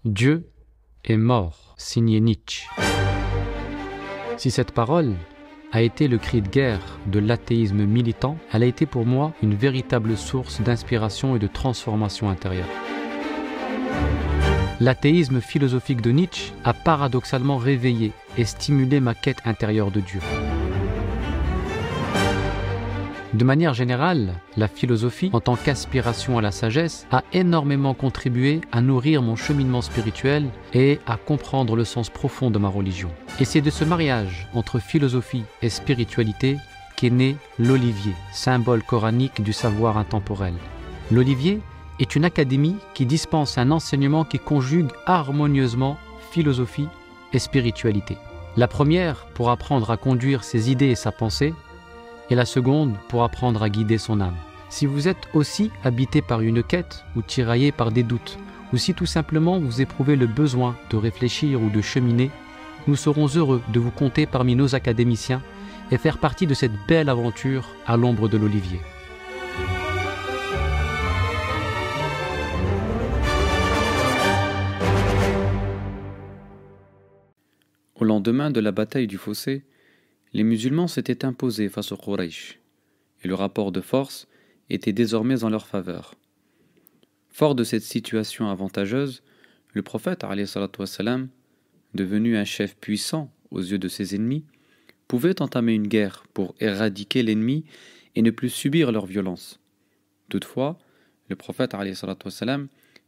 Dieu est mort, signé Nietzsche. Si cette parole a été le cri de guerre de l'athéisme militant, elle a été pour moi une véritable source d'inspiration et de transformation intérieure. L'athéisme philosophique de Nietzsche a paradoxalement réveillé et stimulé ma quête intérieure de Dieu. De manière générale, la philosophie, en tant qu'aspiration à la sagesse, a énormément contribué à nourrir mon cheminement spirituel et à comprendre le sens profond de ma religion. Et c'est de ce mariage entre philosophie et spiritualité qu'est né l'olivier, symbole coranique du savoir intemporel. L'olivier est une académie qui dispense un enseignement qui conjugue harmonieusement philosophie et spiritualité. La première pour apprendre à conduire ses idées et sa pensée, et la seconde pour apprendre à guider son âme. Si vous êtes aussi habité par une quête ou tiraillé par des doutes, ou si tout simplement vous éprouvez le besoin de réfléchir ou de cheminer, nous serons heureux de vous compter parmi nos académiciens et faire partie de cette belle aventure à l'ombre de l'olivier. Au lendemain de la bataille du fossé, les musulmans s'étaient imposés face aux Quraysh, et le rapport de force était désormais en leur faveur. Fort de cette situation avantageuse, le prophète, devenu un chef puissant aux yeux de ses ennemis, pouvait entamer une guerre pour éradiquer l'ennemi et ne plus subir leur violence. Toutefois, le prophète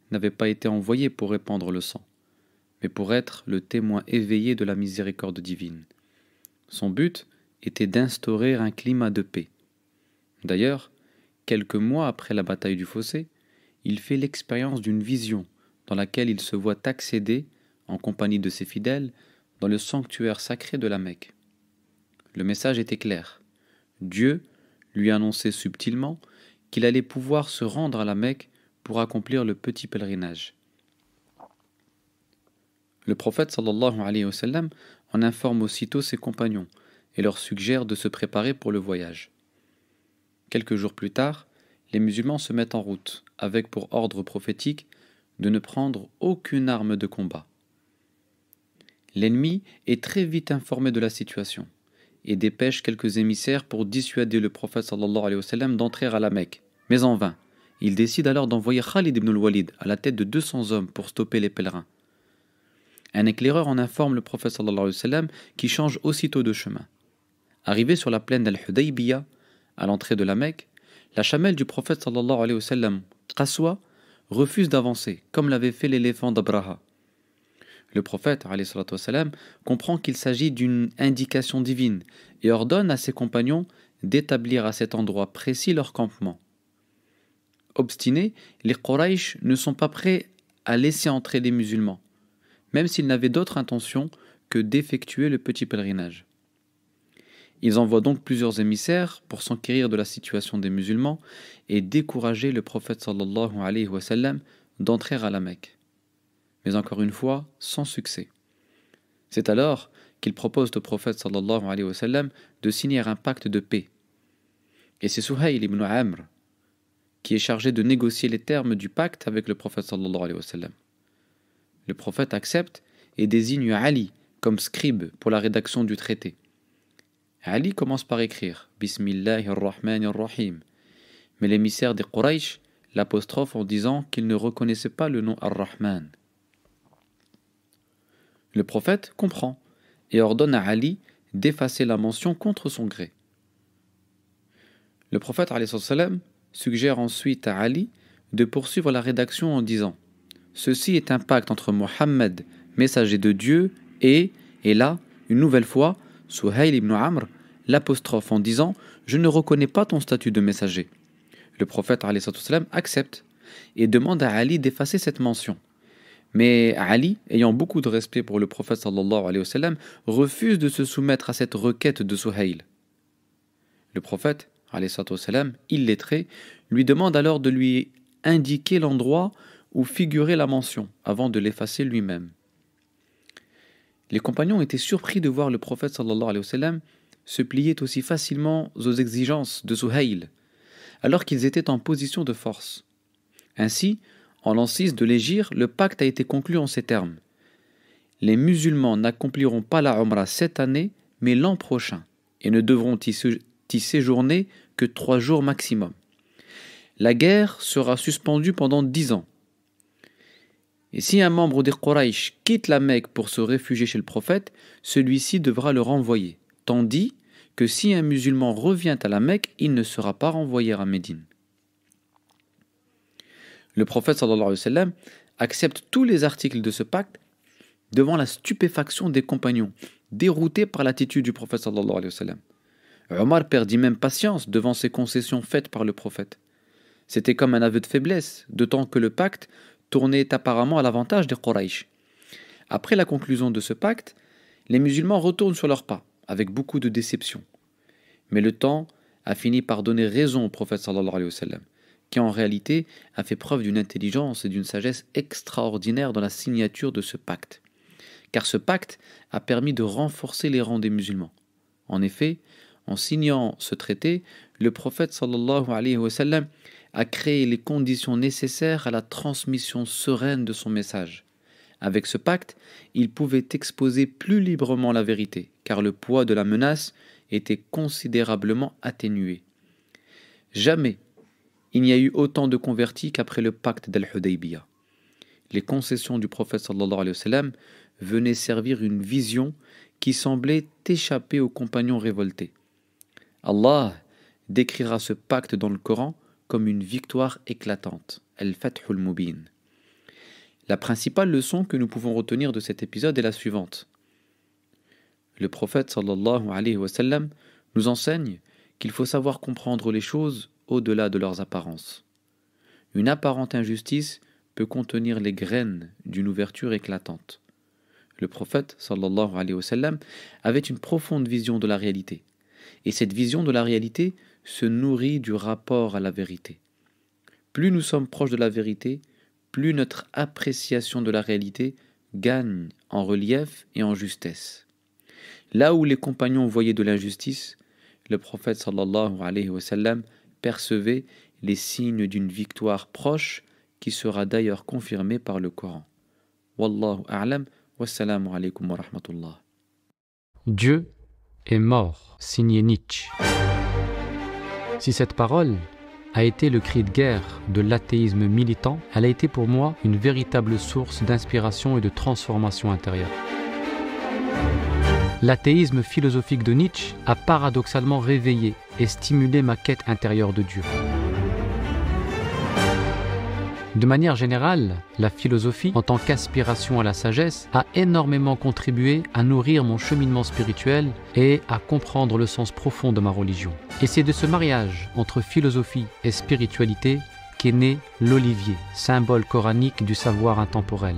n'avait pas été envoyé pour répandre le sang, mais pour être le témoin éveillé de la miséricorde divine. Son but était d'instaurer un climat de paix. D'ailleurs, quelques mois après la bataille du fossé, il fait l'expérience d'une vision dans laquelle il se voit accéder, en compagnie de ses fidèles, dans le sanctuaire sacré de la Mecque. Le message était clair. Dieu lui annonçait subtilement qu'il allait pouvoir se rendre à la Mecque pour accomplir le petit pèlerinage. Le prophète sallallahu alayhi wa sallam en informe aussitôt ses compagnons et leur suggère de se préparer pour le voyage. Quelques jours plus tard, les musulmans se mettent en route, avec pour ordre prophétique de ne prendre aucune arme de combat. L'ennemi est très vite informé de la situation et dépêche quelques émissaires pour dissuader le prophète sallallahu alayhi wa sallam d'entrer à la Mecque, mais en vain. Il décide alors d'envoyer Khalid ibn al-Walid à la tête de 200 hommes pour stopper les pèlerins. Un éclaireur en informe le prophète sallallahu alayhi wa sallam qui change aussitôt de chemin. Arrivé sur la plaine d'Al-Hudaybiya, à l'entrée de la Mecque, la chamelle du prophète sallallahu alayhi wa sallam, Qaswa, refuse d'avancer, comme l'avait fait l'éléphant d'Abraha. Le prophète alayhi wa sallam comprend qu'il s'agit d'une indication divine et ordonne à ses compagnons d'établir à cet endroit précis leur campement. Obstinés, les Quraysh ne sont pas prêts à laisser entrer les musulmans, même s'ils n'avaient d'autre intention que d'effectuer le petit pèlerinage. Ils envoient donc plusieurs émissaires pour s'enquérir de la situation des musulmans et décourager le prophète sallallahu alayhi wa sallam d'entrer à la Mecque. Mais encore une fois, sans succès. C'est alors qu'ils proposent au prophète sallallahu alayhi wa sallam de signer un pacte de paix. Et c'est Suhayl ibn Amr qui est chargé de négocier les termes du pacte avec le prophète sallallahu alayhi wa sallam. Le prophète accepte et désigne Ali comme scribe pour la rédaction du traité. Ali commence par écrire « Bismillahir-Rahmanir-Rahim » mais l'émissaire des Quraysh l'apostrophe en disant qu'il ne reconnaissait pas le nom Ar-Rahman. Le prophète comprend et ordonne à Ali d'effacer la mention contre son gré. Le prophète suggère ensuite à Ali de poursuivre la rédaction en disant « Ceci est un pacte entre Mohammed, messager de Dieu, et là, une nouvelle fois, Suhayl ibn Amr, l'apostrophe en disant « Je ne reconnais pas ton statut de messager ». Le prophète accepte et demande à Ali d'effacer cette mention. Mais Ali, ayant beaucoup de respect pour le prophète sallallahu alayhi wa sallam, refuse de se soumettre à cette requête de Suhayl. Le prophète, illettré, lui demande alors de lui indiquer l'endroit où figurait la mention, avant de l'effacer lui-même. Les compagnons étaient surpris de voir le prophète sallallahu alayhi wa sallam se plier aussi facilement aux exigences de Suhayl, alors qu'ils étaient en position de force. Ainsi, En l'an 6 de l'Hégire, le pacte a été conclu en ces termes. Les musulmans n'accompliront pas la Umrah cette année, mais l'an prochain, et ne devront y séjourner que 3 jours maximum. La guerre sera suspendue pendant 10 ans. Et si un membre des Quraysh quitte la Mecque pour se réfugier chez le prophète, celui-ci devra le renvoyer, tandis que si un musulman revient à la Mecque, il ne sera pas renvoyé à Médine. Le prophète sallallahu alayhi wa sallam accepte tous les articles de ce pacte devant la stupéfaction des compagnons, déroutés par l'attitude du prophète sallallahu alayhi wa sallam. Omar perdit même patience devant ces concessions faites par le prophète. C'était comme un aveu de faiblesse, d'autant que le pacte tournait apparemment à l'avantage des Quraysh. Après la conclusion de ce pacte, les musulmans retournent sur leurs pas, avec beaucoup de déception. Mais le temps a fini par donner raison au prophète sallallahu alayhi wa sallam, qui en réalité a fait preuve d'une intelligence et d'une sagesse extraordinaire dans la signature de ce pacte. Car ce pacte a permis de renforcer les rangs des musulmans. En effet, en signant ce traité, le prophète sallallahu alayhi wa sallam a créé les conditions nécessaires à la transmission sereine de son message. Avec ce pacte, il pouvait exposer plus librement la vérité, car le poids de la menace était considérablement atténué. Jamais il n'y a eu autant de convertis qu'après le pacte d'Al-Hudaybiyah. Les concessions du prophète sallallahu alayhi wa sallam venaient servir une vision qui semblait échapper aux compagnons révoltés. Allah décrira ce pacte dans le Coran comme une victoire éclatante, Al-Fathul Mubin. La principale leçon que nous pouvons retenir de cet épisode est la suivante. Le prophète sallallahu alayhi wa sallam nous enseigne qu'il faut savoir comprendre les choses au-delà de leurs apparences. Une apparente injustice peut contenir les graines d'une ouverture éclatante. Le prophète sallallahu alayhi wa sallam avait une profonde vision de la réalité. Et cette vision de la réalité se nourrit du rapport à la vérité. Plus nous sommes proches de la vérité, plus notre appréciation de la réalité gagne en relief et en justesse. Là où les compagnons voyaient de l'injustice, le prophète sallallahu alayhi wa sallam percevait les signes d'une victoire proche qui sera d'ailleurs confirmée par le Coran. Wallahu a'lam, wassalamu alaykum wa rahmatullah. Dieu est mort, signé Nietzsche. Si cette parole a été le cri de guerre de l'athéisme militant, elle a été pour moi une véritable source d'inspiration et de transformation intérieure. L'athéisme philosophique de Nietzsche a paradoxalement réveillé et stimulé ma quête intérieure de Dieu. De manière générale, la philosophie, en tant qu'aspiration à la sagesse, a énormément contribué à nourrir mon cheminement spirituel et à comprendre le sens profond de ma religion. Et c'est de ce mariage entre philosophie et spiritualité qu'est né l'olivier, symbole coranique du savoir intemporel.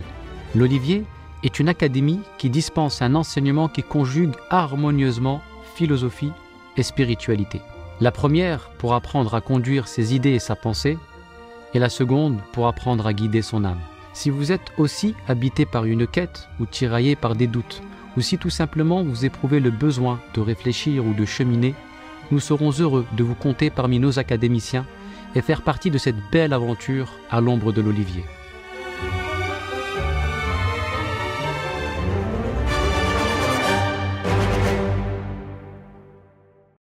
L'olivier est une académie qui dispense un enseignement qui conjugue harmonieusement philosophie et spiritualité. La première pour apprendre à conduire ses idées et sa pensée, et la seconde pour apprendre à guider son âme. Si vous êtes aussi habité par une quête ou tiraillé par des doutes, ou si tout simplement vous éprouvez le besoin de réfléchir ou de cheminer, nous serons heureux de vous compter parmi nos académiciens et faire partie de cette belle aventure à l'ombre de l'olivier.